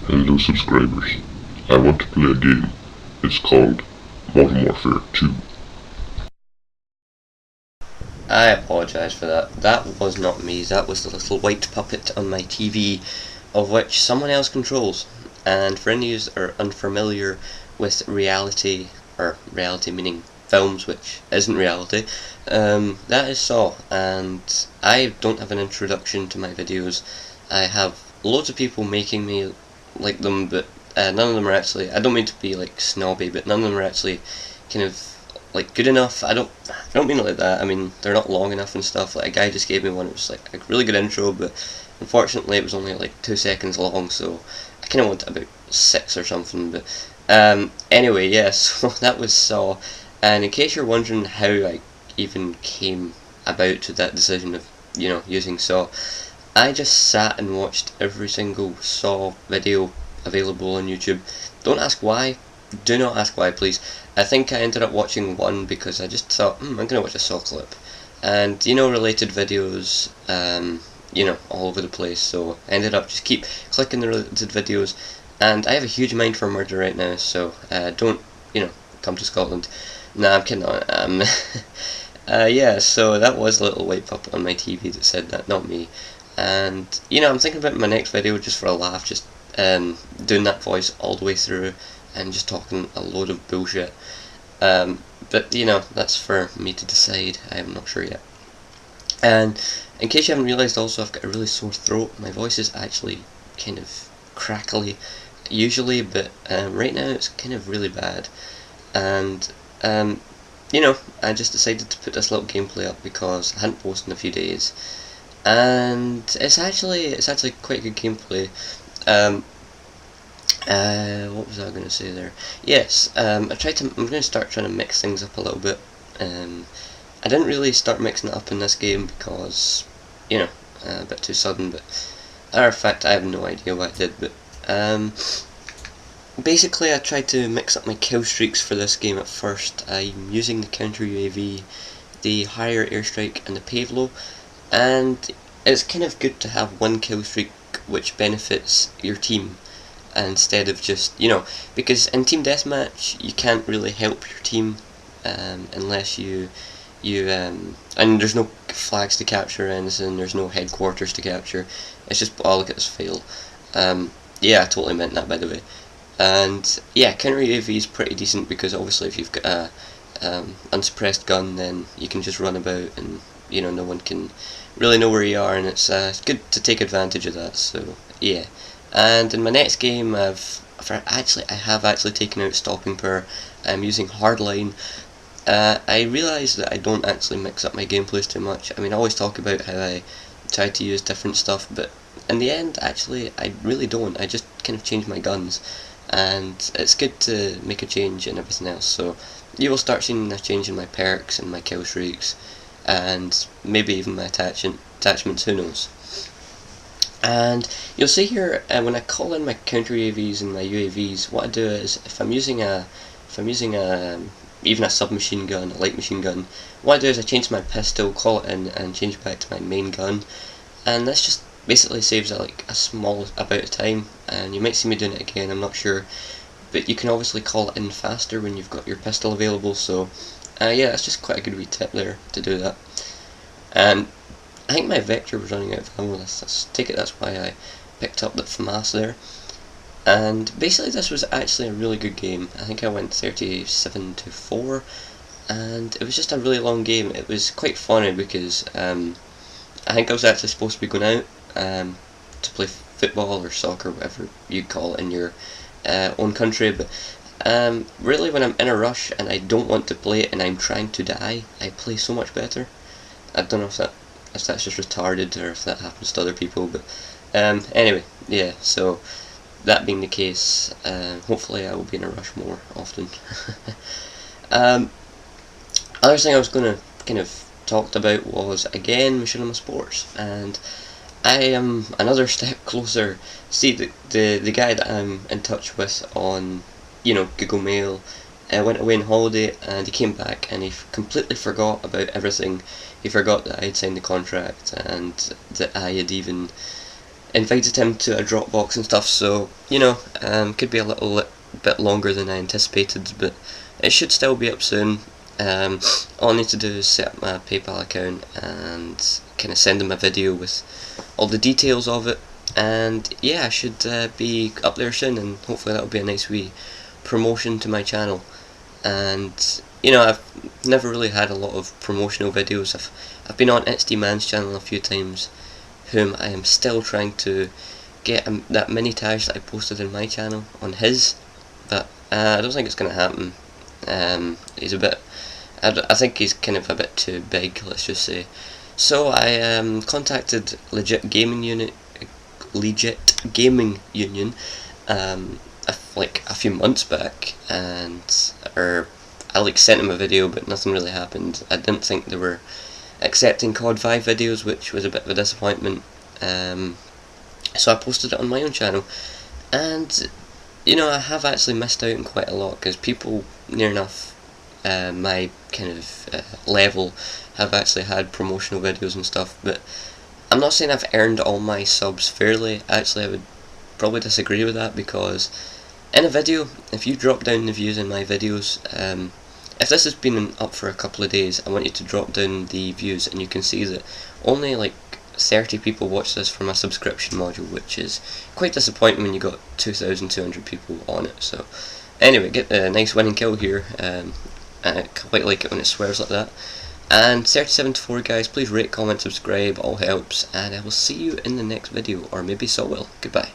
Hello subscribers, I want to play a game. It's called Modern Warfare 2. I apologise for that. That was not me. That was the little white puppet on my TV, of which someone else controls. And for any of you that are unfamiliar with reality, or reality meaning films, which isn't reality, that is Saw. And I don't have an introduction to my videos. I have loads of people making me like them, but none of them are actually. I don't mean to be like snobby, but none of them are actually kind of like good enough. I don't mean it like that. I mean they're not long enough and stuff. Like a guy just gave me one. It was like a really good intro, but unfortunately it was only like 2 seconds long. So I kind of wanted about 6 or something. But anyway, yeah. So that was Saw. And in case you're wondering how I even came about to that decision of using Saw, I just sat and watched every single Saw video available on YouTube. Don't ask why. Do not ask why, please. I think I ended up watching one because I just thought, I'm going to watch a Saw clip. And, related videos, all over the place. So I ended up just keep clicking the related videos. And I have a huge mind for murder right now, so don't, come to Scotland. Nah, I'm kidding. Yeah, so that was a little white puppet on my TV that said that, not me. And I'm thinking about my next video just for a laugh, just doing that voice all the way through and just talking a load of bullshit. But that's for me to decide. I am not sure yet. And in case you haven't realised, also I've got a really sore throat. My voice is actually kind of crackly usually, but right now it's kind of really bad. And I just decided to put this little gameplay up because I hadn't posted in a few days. And it's actually quite good gameplay. What was I going to say there? Yes, I'm going to start trying to mix things up a little bit. I didn't really start mixing it up in this game because, a bit too sudden, but matter of fact, I have no idea what I did, but basically I tried to mix up my kill streaks for this game at first. I'm using the counter UAV, the higher airstrike, and the payload. And it's kind of good to have one kill streak which benefits your team instead of just, because in team deathmatch you can't really help your team unless you and there's no flags to capture or anything, there's no headquarters to capture. It's just, oh look at this fail. Yeah, I totally meant that, by the way. And yeah, counter UAV is pretty decent because obviously if you've got a unsuppressed gun, then you can just run about and no one can really know where you are, and it's good to take advantage of that. So yeah. And in my next game, I have actually taken out stopping power. I'm using hardline. I realise that I don't actually mix up my gameplays too much. I mean, I always talk about how I try to use different stuff, but in the end, actually, I really don't. I just kind of change my guns, and it's good to make a change in everything else. So you will start seeing a change in my perks and my kill streaks, and maybe even my attachments, who knows. And you'll see here when I call in my counter UAVs and my UAVs, what I do is if I'm using even a submachine gun, a light machine gun, what I do is I change my pistol, call it in, and change it back to my main gun, and this just basically saves like a small amount of time. And you might see me doing it again, I'm not sure, but you can obviously call it in faster when you've got your pistol available. So yeah, that's just quite a good wee tip there to do that. And I think my Vector was running out of ammo. Let's take it that's why I picked up the FAMAS there. And basically this was actually a really good game. I think I went 37-4, and it was just a really long game. It was quite funny because I think I was actually supposed to be going out to play football or soccer, whatever you call it in your own country, but really when I'm in a rush and I don't want to play it and I'm trying to die, I play so much better. I don't know if that's just retarded or if that happens to other people, but anyway, yeah, so that being the case, hopefully I will be in a rush more often. Other thing I was going to kind of talked about was, again, Machinima Sports, and I am another step closer. See, the guy that I'm in touch with on, Google Mail, went away on holiday, and he came back and he completely forgot about everything. He forgot that I had signed the contract and that I had even invited him to a Dropbox and stuff, so you know, could be a little bit longer than I anticipated, but it should still be up soon. All I need to do is set up my PayPal account and kind of send him a video with all the details of it, and yeah, I should be up there soon, and hopefully that'll be a nice wee promotion to my channel. And you know, I've never really had a lot of promotional videos. I've been on SD Man's channel a few times, whom I am still trying to get that mini tags that I posted in my channel on his, but I don't think it's going to happen. He's a bit, I think he's kind of a bit too big, let's just say. So I contacted Legit Gaming Union, like a few months back, and I like sent him a video, but nothing really happened. I didn't think they were accepting COD 5 videos, which was a bit of a disappointment. So I posted it on my own channel, and you know, I have actually missed out on quite a lot, because people near enough my kind of level have actually had promotional videos and stuff, but I'm not saying I've earned all my subs fairly. Actually, I would probably disagree with that, because in a video, if you drop down the views in my videos, if this has been up for a couple of days, I want you to drop down the views, and you can see that only like 30 people watch this from a subscription module, which is quite disappointing when you got 2,200 people on it. So anyway, get a nice winning kill here, and I quite like it when it swears like that. And 37 to 4 guys, please rate, comment, subscribe, all helps, and I will see you in the next video, or maybe so will. Goodbye.